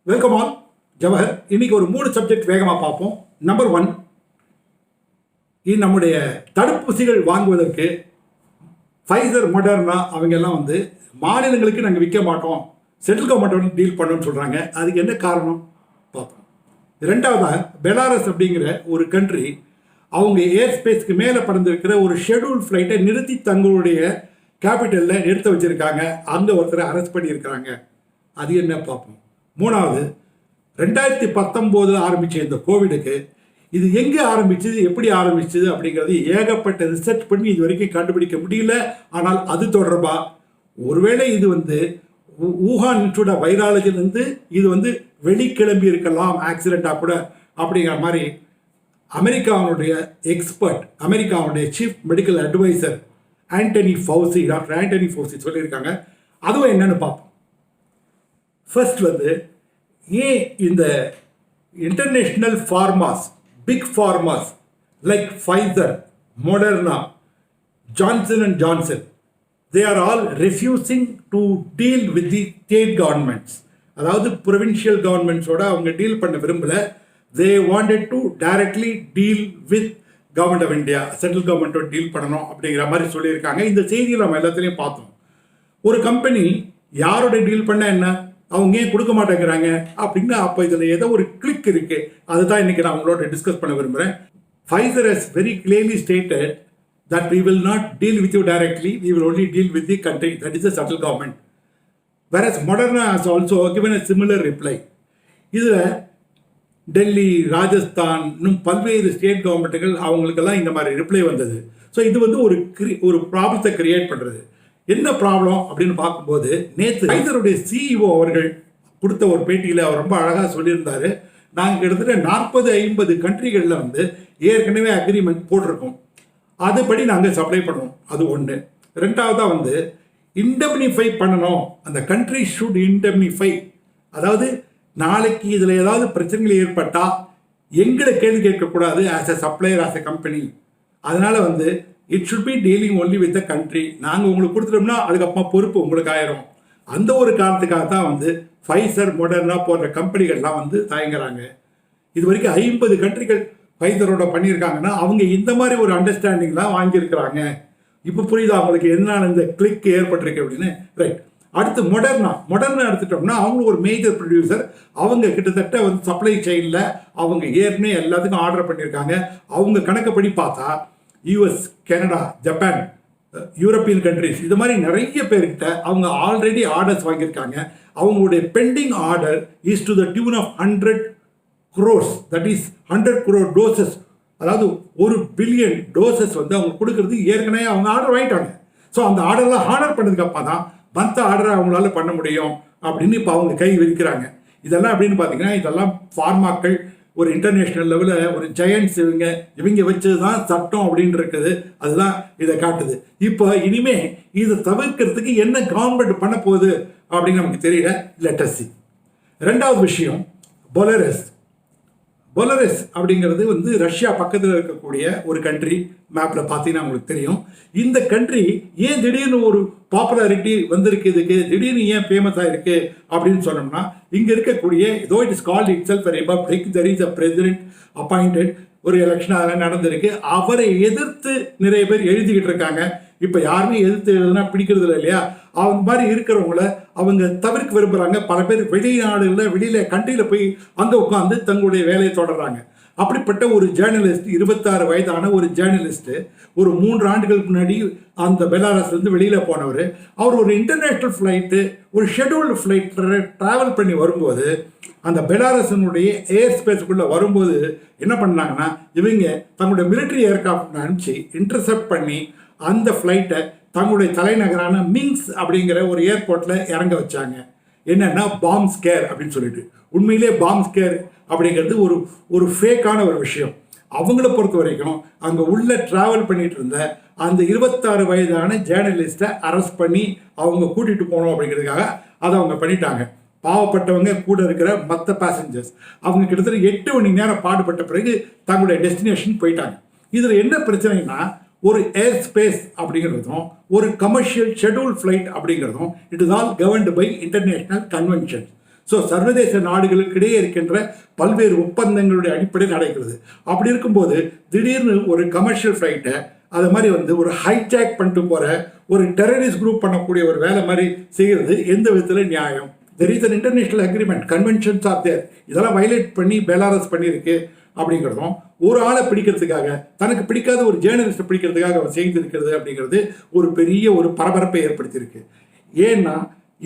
Welcome all Jawahar. இன்னைக்கு ஒரு 3 subject வேகமாக பார்ப்போம். நம்பர் 1, நம்முடைய தடுப்பூசிகள் வாங்குவதற்கு ஃபைசர், மொடர்னா அவங்க எல்லாம் மாநிலங்களுக்கு நாங்கள் விற்க மாட்டோம், சென்ட்ரல் கவர்மெண்ட் டீல் பண்ணோம்னு சொல்கிறாங்க. அதுக்கு என்ன காரணம் பார்ப்போம். ரெண்டாவதாக, பெலாரஸ் அப்படிங்கிற ஒரு கண்ட்ரி அவங்க ஏர் ஸ்பேஸ்க்கு மேலே பறந்துருக்கிற ஒரு ஷெட்யூல் ஃப்ளைட்டை நிறுத்தி தங்களுடைய கேபிட்டலில் நிறுத்த வச்சுருக்காங்க. அங்கே ஒருத்தரை அரெஸ்ட் பண்ணியிருக்கிறாங்க. அது என்ன பார்ப்போம். மூணாவது, 2019 ஆரம்பித்த இந்த கோவிடுக்கு இது எங்கே ஆரம்பிச்சது, எப்படி ஆரம்பிச்சது அப்படிங்கிறது ஏகப்பட்ட ரிசர்ச் பண்ணி இது வரைக்கும் கண்டுபிடிக்க முடியல. ஆனால் அது தொடர்பாக ஒருவேளை இது ஊஹான் இன்ஸ்டியூட் ஆஃப் வைராலஜிலிருந்து இது வெளிக்கிளம்பி இருக்கலாம், ஆக்சிடெண்ட்டாக கூட அப்படிங்கிற மாதிரி அமெரிக்காவுடைய எக்ஸ்பர்ட், அமெரிக்காவுடைய chief medical adviser doctor Anthony Fauci சொல்லியிருக்காங்க. அதுவும் என்னன்னு பார்ப்போம். ஃபர்ஸ்ட் ஏன் இந்த international pharmas, big pharmas like Pfizer, Moderna, Johnson and Johnson, they are all refusing to deal with the state governments. அதாவது ப்ரொவின்ஷியல் கவர்மெண்ட்ஸோட அவங்க டீல் பண்ண விரும்பல. they wanted to directly deal with government of India, central கவர்மெண்ட்டோட deal பண்ணணும் அப்படிங்கிற மாதிரி சொல்லியிருக்காங்க. இந்த செய்தியில் நம்ம எல்லாத்துலேயும் பார்த்தோம். ஒரு கம்பெனி யாரோட டீல் பண்ண என்ன, அவங்க ஏன் கொடுக்க மாட்டேங்கிறாங்க அப்படின்னு அப்போ இதில் ஏதோ ஒரு கிளிக் இருக்கு. அதுதான் இன்னைக்கு நான் உங்களோட டிஸ்கஸ் பண்ண விரும்புகிறேன். Pfizer has very clearly stated that we will not deal with you directly, we will only deal with the country, that is the central government. Whereas Moderna has also given a similar reply. இதில் டெல்லி, ராஜஸ்தான், இன்னும் பல்வேறு state கவர்மெண்ட்டுகள் அவங்களுக்கெல்லாம் இந்த மாதிரி reply வந்தது. So இது ஒரு ப்ராப்ளத்தை கிரியேட் பண்ணுறது. என்ன ப்ராப்ளம் அப்படின்னு பார்க்கும்போது, நேற்று ஃபைசருடைய சிஇஓ அவர்கள் கொடுத்த ஒரு பேட்டியில் அவர் ரொம்ப அழகாக சொல்லியிருந்தார். நாங்கள் கிட்டத்தட்ட 40-50 கண்ட்ரிகளில் ஏற்கனவே அக்ரிமெண்ட் போட்டிருக்கோம், அதுபடி நாங்கள் சப்ளை பண்ணுவோம். அது ஒன்று. ரெண்டாவதாக இண்டெம்னிஃபை பண்ணணும். அந்த கண்ட்ரி ஷுட் இண்டெம்னிஃபை, அதாவது நாளைக்கு இதில் ஏதாவது பிரச்சனைகள் ஏற்பட்டால் எங்களை கேள்வி கேட்கக்கூடாது as a supplier, as a company. அதனால் it should be dealing only with the country. நாங்கள் உங்களுக்கு கொடுத்துட்டோம்னா அதுக்கப்புறமா பொறுப்பு உங்களுக்கு ஆயிரும். அந்த ஒரு காரணத்துக்காக தான் ஃபைசர், மொடர்னா போன்ற கம்பெனிகள்லாம் தயங்குறாங்க. இது வரைக்கும் 50 கண்ட்ரிகள் ஃபைசரோட பண்ணியிருக்காங்கன்னா அவங்க இந்த மாதிரி ஒரு அண்டர்ஸ்டாண்டிங்லாம் வாங்கியிருக்கிறாங்க. இப்போ புரியுதா அவங்களுக்கு எதனால இந்த கிளிக் ஏற்பட்டிருக்கு அப்படின்னு. ரைட். அடுத்து மொடர்னா எடுத்துட்டோம்னா அவங்க ஒரு மேஜர் ப்ரொடியூசர். அவங்க கிட்டத்தட்ட சப்ளை செயினில் அவங்க ஏற்கனவே எல்லாத்துக்கும் ஆர்டர் பண்ணியிருக்காங்க. அவங்க கணக்குப்படி பார்த்தா US, Canada, Japan, European countries, இது மாதிரி நிறைய பேர்கிட்ட அவங்க ஆல்ரெடி ஆர்டர்ஸ் வாங்கியிருக்காங்க. அவங்களுடைய pending order is to the tune of 100 crores, that is 100 crore doses. அதாவது 1 பில்லியன் டோசஸ் அவங்க கொடுக்கறது ஏற்கனவே அவங்க ஆர்டர் வாங்கிட்டாங்க. ஸோ அந்த ஆர்டர்லாம் ஆர்டர் பண்ணதுக்கு அப்போ தான் மற்ற ஆர்டரை அவங்களால பண்ண முடியும் அப்படின்னு இப்போ அவங்க கை விரிக்கிறாங்க. இதெல்லாம் அப்படின்னு பார்த்தீங்கன்னா இதெல்லாம் ஃபார்மாக்கள் ஒரு இன்டர்நேஷ்னல் லெவலில் ஒரு ஜெயன்ட்ஸ் இவங்க வச்சது தான் சட்டம் அப்படின்னு இருக்குது. அதுதான் இதை காட்டுது. இப்போ இனிமே இதை தவிர்க்கிறதுக்கு என்ன கவர்மெண்ட் பண்ண போகுது அப்படின்னு நமக்கு தெரியல. Let us see. ரெண்டாவது விஷயம், பொலரஸ் அப்படிங்கிறது ரஷ்யா பக்கத்தில் இருக்கக்கூடிய ஒரு கண்ட்ரி. மேப்பில் பார்த்தீங்கன்னா உங்களுக்கு தெரியும். இந்த கண்ட்ரி ஏன் திடீர்னு ஒரு பாப்புலாரிட்டி வந்திருக்கு, இதுக்கு திடீர்னு ஏன் ஃபேமஸாக இருக்குது அப்படின்னு சொன்னோம்னா, இங்கே இருக்கக்கூடிய இதோ it is called it self republic, there is a president appointed, ஒரு எலெக்ஷன் அதெல்லாம் நடந்திருக்கு. அவரை எதிர்த்து நிறைய பேர் எழுதிக்கிட்டு இருக்காங்க. இப்போ யாருமே எதிர்த்து எழுதுனா பிடிக்கிறது இல்லை இல்லையா? அவங்க மாதிரி இருக்கிறவங்கள அவங்க தவிர்க்க விரும்புகிறாங்க. பல பேர் வெளிநாடுகளில், வெளியில் கண்ட்ரியில் போய் அங்கே உட்காந்து தங்களுடைய வேலையை தொடர்றாங்க. அப்படிப்பட்ட ஒரு ஜேர்னலிஸ்ட், 26 வயதான ஒரு ஜேர்னலிஸ்ட்டு, ஒரு 3 ஆண்டுகளுக்கு முன்னாடி அந்த பெலாரஸ்லேருந்து வெளியில் போனவர், அவர் ஒரு இன்டர்நேஷ்னல் ஃப்ளைட்டு, ஒரு ஷெட்யூல்டு ஃப்ளைட்டில் ட்ராவல் பண்ணி வரும்போது அந்த பெலாரஸினுடைய ஏர் ஸ்பேஸுக்குள்ளே வரும்போது என்ன பண்ணாங்கன்னா, இவங்க தங்களுடைய மிலிட்ரி ஏர்கிராஃப்ட் அனுப்பிச்சு இன்டர்செப்ட் பண்ணி அந்த ஃப்ளைட்டை தங்களுடைய தலைநகரான மிங்ஸ் அப்படிங்கிற ஒரு ஏர்போர்ட்டில் இறங்க வச்சாங்க. என்னென்னா பாம் ஸ்கேர் அப்படின்னு சொல்லிட்டு. உண்மையிலே பாம் ஸ்கேர் அப்படிங்கிறது ஒரு ஃபேக்கான ஒரு விஷயம். அவங்கள பொறுத்த வரைக்கும் அங்கே உள்ள ட்ராவல் பண்ணிட்டு இருந்த அந்த 26 வயதான ஜேர்னலிஸ்ட்டை அரெஸ்ட் பண்ணி அவங்க கூட்டிகிட்டு போகணும் அப்படிங்கிறதுக்காக அதை அவங்க பண்ணிட்டாங்க. பாவப்பட்டவங்க கூட இருக்கிற மற்ற பேசஞ்சர்ஸ் அவங்க கிட்டத்தட்ட 8 மணி நேரம் பாடுபட்ட பிறகு தங்களுடைய டெஸ்டினேஷன் போயிட்டாங்க. இதில் என்ன பிரச்சனைனா, ஒரு ஏர் ஸ்பேஸ் அப்படிங்கிறதும் ஒரு கமர்ஷியல் ஷெட்யூல் ஃப்ளைட் அப்படிங்கிறதும் it is all governed by international convention. So சர்வதேச நாடுகளுக்கிடையே இருக்கின்ற பல்வேறு ஒப்பந்தங்களுடைய அடிப்படையில் நடக்கிறது. அப்படி இருக்கும்போது திடீர்னு ஒரு கமர்ஷியல் ஃப்ளைட்டை அது மாதிரி வந்து ஒரு ஹைஜாக் பண்ணிட்டு போகிற ஒரு டெரரிஸ்ட் குரூப் பண்ணக்கூடிய ஒரு வேலை மாதிரி செய்கிறது எந்த விதத்தில் நியாயம்? There is an international agreement, conventions are there. இதெல்லாம் வயலேட் பண்ணி பெலாரஸ் பண்ணியிருக்கு அப்படிங்கிறதும், ஒரு ஆளை பிடிக்கிறதுக்காக, தனக்கு பிடிக்காத ஒரு ஜேர்னலிஸ்ட்டை பிடிக்கிறதுக்காக அவர் செய்திருக்கிறது அப்படிங்கிறது ஒரு பெரிய ஒரு பரபரப்பை ஏற்படுத்தியிருக்கு. ஏன்னா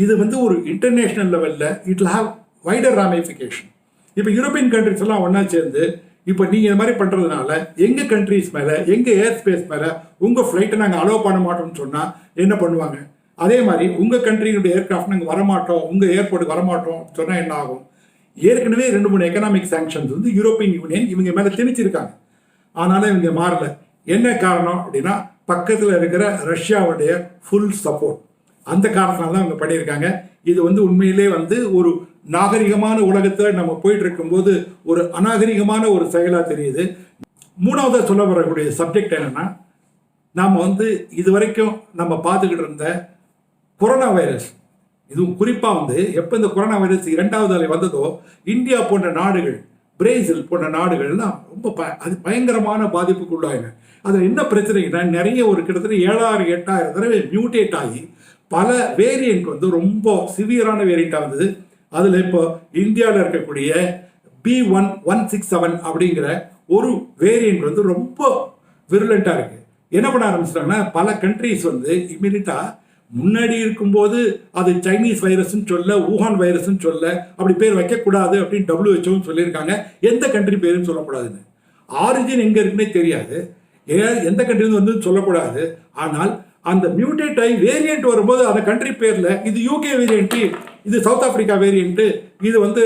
இது வந்து ஒரு இன்டர்நேஷ்னல் லெவலில் it will have wider ramification. இப்போ யூரோப்பியன் கண்ட்ரிஸ் எல்லாம் ஒன்றா சேர்ந்து இப்போ நீங்கள் இது மாதிரி பண்ணுறதுனால எங்கள் கண்ட்ரிஸ் மேலே, எங்கள் ஏர் ஸ்பேஸ் மேலே உங்கள் ஃப்ளைட்டை நாங்கள் அலோவ் பண்ண மாட்டோம்னு சொன்னால் என்ன பண்ணுவாங்க? அதே மாதிரி உங்கள் கண்ட்ரியினுடைய ஏர்கிராஃப்ட் நாங்கள் வரமாட்டோம், உங்கள் ஏர்போர்ட்டுக்கு வரமாட்டோம் சொன்னால் என்ன ஆகும்? ஏற்கனவே 2-3 எக்கனாமிக் சாங்ஷன்ஸ் வந்து யூரோப்பியன் யூனியன் இவங்க மேலே திணிச்சிருக்காங்க. ஆனாலும் இவங்க மாறல. என்ன காரணம் அப்படின்னா பக்கத்தில் இருக்கிற ரஷ்யாவுடைய ஃபுல் சப்போர்ட். அந்த காரணத்தினால தான் அவங்க பண்ணியிருக்காங்க. இது வந்து உண்மையிலே வந்து ஒரு நாகரிகமான உலகத்தில் நம்ம போயிட்டு இருக்கும்போது ஒரு அநாகரிகமான ஒரு செயலாக தெரியுது. மூணாவதாக சொல்ல வரக்கூடிய சப்ஜெக்ட் என்னன்னா, நாம் வந்து இது வரைக்கும் நம்ம பார்த்துக்கிட்டு இருந்த கொரோனா வைரஸ், இதுவும் குறிப்பாக வந்து எப்போ இந்த கொரோனா வைரஸ் 2வது அலை வந்ததோ இந்தியா போன்ற நாடுகள், பிரேசில் போன்ற நாடுகள்லாம் ரொம்ப அது பயங்கரமான பாதிப்புக்குள்ளாயின. அதில் என்ன பிரச்சனைனா நிறைய ஒரு கிட்டத்தட்ட 7,000-8,000 தடவை மியூட்டேட் ஆகி பல வேரியண்ட் வந்து ரொம்ப சிவியரான வேரியண்ட்டாக வந்தது. அதில் இப்போ இந்தியாவில் இருக்கக்கூடிய B.1.167 அப்படிங்கிற ஒரு வேரியண்ட் வந்து ரொம்ப விருலண்ட்டாக இருக்குது. என்ன பண்ண ஆரம்பிச்சிட்டாங்கன்னா பல கண்ட்ரிஸ் வந்து இம்மிடியட்டாக முன்னாடி இருக்கும்போது அது சைனீஸ் வைரஸ்ன்னு சொல்ல, ஊஹான் வைரஸ்ன்னு சொல்ல, அப்படி பேர் வைக்கக்கூடாது அப்படின்னு WHO சொல்லியிருக்காங்க. எந்த கண்ட்ரி பேருன்னு சொல்லக்கூடாதுன்னு. ஆரிஜின் எங்கே இருக்குன்னே தெரியாது, எந்த கண்ட்ரின்னு வந்து சொல்லக்கூடாது. ஆனால் அந்த மியூட்டேட் ஆகி வேரியண்ட் வரும்போது அந்த கண்ட்ரி பேரில் இது யூகே வேரியண்ட்டு, இது சவுத் ஆப்பிரிக்கா வேரியண்ட்டு, இது வந்து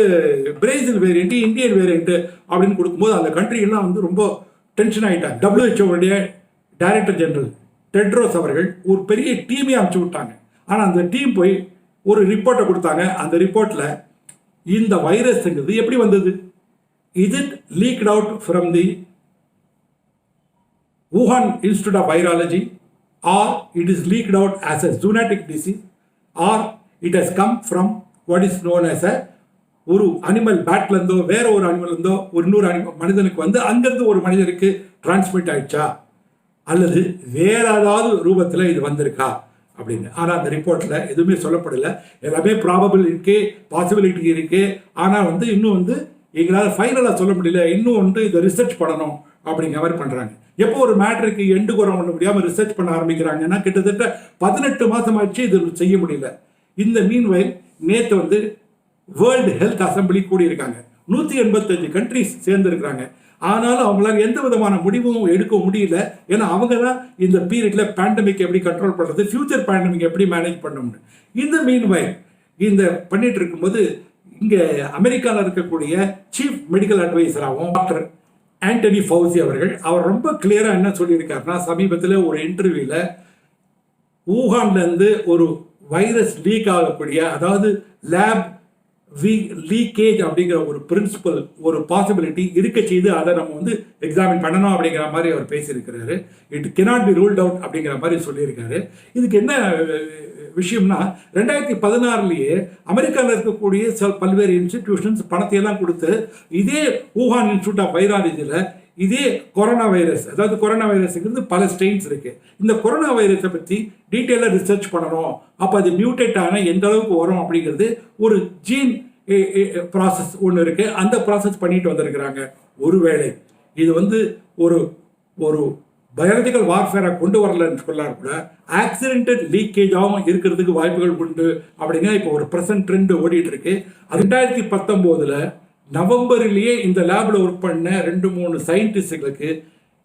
பிரேசில் வேரியண்ட்டு, இந்தியன் வேரியண்ட்டு அப்படின்னு கொடுக்கும்போது அந்த கண்ட்ரியெல்லாம் வந்து ரொம்ப டென்ஷன் ஆகிட்டாங்க. WHO டைரக்டர் ஜெனரல் டெட்ரோஸ் அவர்கள் ஒரு பெரிய டீமே அனுப்பிச்சு விட்டாங்க. ஆனால் அந்த டீம் போய் ஒரு ரிப்போர்ட்டை கொடுத்தாங்க. அந்த ரிப்போர்ட்டில் இந்த வைரஸ்ங்கிறது எப்படி வந்தது, is it leaked out from the Wuhan Institute of Virology, or it is leaked out as a zoonotic disease, or it has come from what is known as a ஒரு அனிமல் பேட்லேருந்தோ வேற ஒரு அனிமல்லேருந்தோ ஒரு இன்னொரு மனிதனுக்கு வந்து அங்கேருந்து ஒரு மனிதனுக்கு டிரான்ஸ்மிட் ஆயிடுச்சா, அல்லது வேற ஏதாவது ரூபத்தில் இது வந்திருக்கா அப்படின்னு. ஆனால் அந்த ரிப்போர்ட்டில் எதுவுமே சொல்லப்படலை. எல்லாமே ப்ராபபிள் இருக்கு, பாசிபிலிட்டி இருக்கு. ஆனால் வந்து இன்னும் வந்து எங்களால் ஃபைனலாக சொல்ல முடியல, இன்னும் வந்து இதை ரிசர்ச் பண்ணணும் அப்படிங்கிற மாதிரி பண்ணுறாங்க. எப்போ ஒரு மேட்டருக்கு எண்டு குறை பண்ண முடியாமல் ரிசர்ச் பண்ண ஆரம்பிக்கிறாங்கன்னா கிட்டத்தட்ட 18 மாதம் ஆச்சு இது செய்ய முடியல. இந்த மீன்வைல் நேற்று வந்து வேர்ல்டு ஹெல்த் அசம்பிளி கூடியிருக்காங்க. 185 கண்ட்ரிஸ் சேர்ந்துருக்கிறாங்க. ஆனாலும் அவங்களால எந்த விதமான முடிவும் எடுக்க முடியல. ஏன்னா அவங்க தான் இந்த பீரியட்ல பேண்டமிக் எப்படி கண்ட்ரோல் பண்ணுறது, ஃபியூச்சர் பேண்டமிக் எப்படி மேனேஜ் பண்ணணும்னு. இந்த மீன்வைல் இந்த பண்ணிட்டு இருக்கும்போது இங்கே அமெரிக்காவில் இருக்கக்கூடிய சீஃப் மெடிக்கல் அட்வைசராகவும் டாக்டர் ஆண்டனி ஃபவுசி அவர் ரொம்ப கிளியராக என்ன சொல்லியிருக்காருன்னா, சமீபத்தில் ஒரு இன்டர்வியூவில் ஊஹான்லேருந்து ஒரு வைரஸ் லீக் ஆகக்கூடிய, அதாவது லேப் லீக்கேஜ் அப்படிங்கிற ஒரு பிரின்சிபல், ஒரு பாசிபிலிட்டி இருக்க செய்து அதை நம்ம வந்து எக்ஸாமின் பண்ணணும் அப்படிங்கிற மாதிரி அவர் பேசியிருக்கிறாரு. It cannot be ruled out அப்படிங்கிற மாதிரி சொல்லியிருக்காரு. இதுக்கு என்ன விஷயம்னா, 2016 அமெரிக்காவில் இருக்கக்கூடிய பல்வேறு இன்ஸ்டிடியூஷன்ஸ் பணத்தையெல்லாம் கொடுத்து இதே ஊஹான் இன்ஸ்டியூட் ஆஃப் வைராலஜியில் இதே கொரோனா வைரஸ், அதாவது கொரோனா வைரஸுங்கிறது பல ஸ்ட்ரெயின்ஸ் இருக்குது, இந்த கொரோனா வைரஸை பற்றி டீட்டெயிலாக ரிசர்ச் பண்ணணும், அப்போ அது மியூட்டேட் ஆனால் எந்த அளவுக்கு வரும் அப்படிங்கிறது ஒரு ஜீன் ப்ராசஸ் ஒன்று இருக்குது, அந்த ப்ராசஸ் பண்ணிட்டு வந்திருக்கிறாங்க. ஒருவேளை இது வந்து ஒரு ஒரு பயாலஜிக்கல் வார்ஃபேரை கொண்டு வரலன்னு சொல்லார் கூட ஆக்சிடென்டல் லீக்கேஜாகவும் இருக்கிறதுக்கு வாய்ப்புகள் உண்டு அப்படிங்கிற இப்போ ஒரு ப்ரெசன்ட் ட்ரெண்ட் ஓடிட்டு இருக்கு. 2019 நவம்பரிலேயே இந்த லேபில் ஒர்க் பண்ண 2-3 சயின்டிஸ்டுகளுக்கு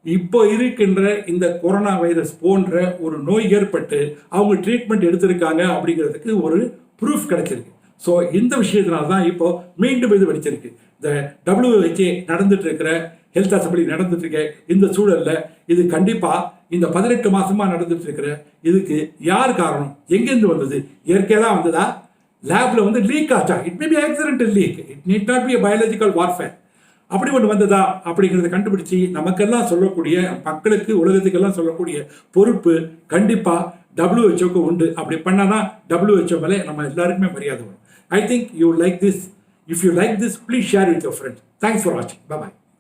இப்போ இருக்கின்ற இந்த கொரோனா வைரஸ் போன்ற ஒரு நோய் ஏற்பட்டு அவங்க ட்ரீட்மெண்ட் எடுத்திருக்காங்க அப்படிங்கிறதுக்கு ஒரு ப்ரூஃப் கிடைச்சிருக்கு. ஸோ இந்த விஷயத்தினால தான் இப்போ மீண்டும் இது வெடிச்சிருக்கு. இந்த WHO நடந்துட்டு இருக்கிற ஹெல்த் அசம்பிளி நடந்துட்டு இருக்க இந்த சூழலில் இது கண்டிப்பாக இந்த 18 மாதமாக நடந்துட்டு இருக்கிற இதுக்கு யார் காரணம், எங்கேருந்து வந்தது, இயற்கையாக தான் வந்ததா, லேபில் வந்து லீக் ஆச்சா, it may be accidental leak, it need not be a biological warfare, அப்படி ஒன்று வந்ததா அப்படிங்கிறத கண்டுபிடிச்சி நமக்கெல்லாம் சொல்லக்கூடிய, மக்களுக்கு உலகத்துக்கெல்லாம் சொல்லக்கூடிய பொறுப்பு கண்டிப்பாக WHO உண்டு. அப்படி பண்ணால் தான் WHO மேலே நம்ம எல்லாருக்குமே மரியாதை வரும். I think you like this. If you like this, please share with your friends. Thanks for watching. Bye-bye.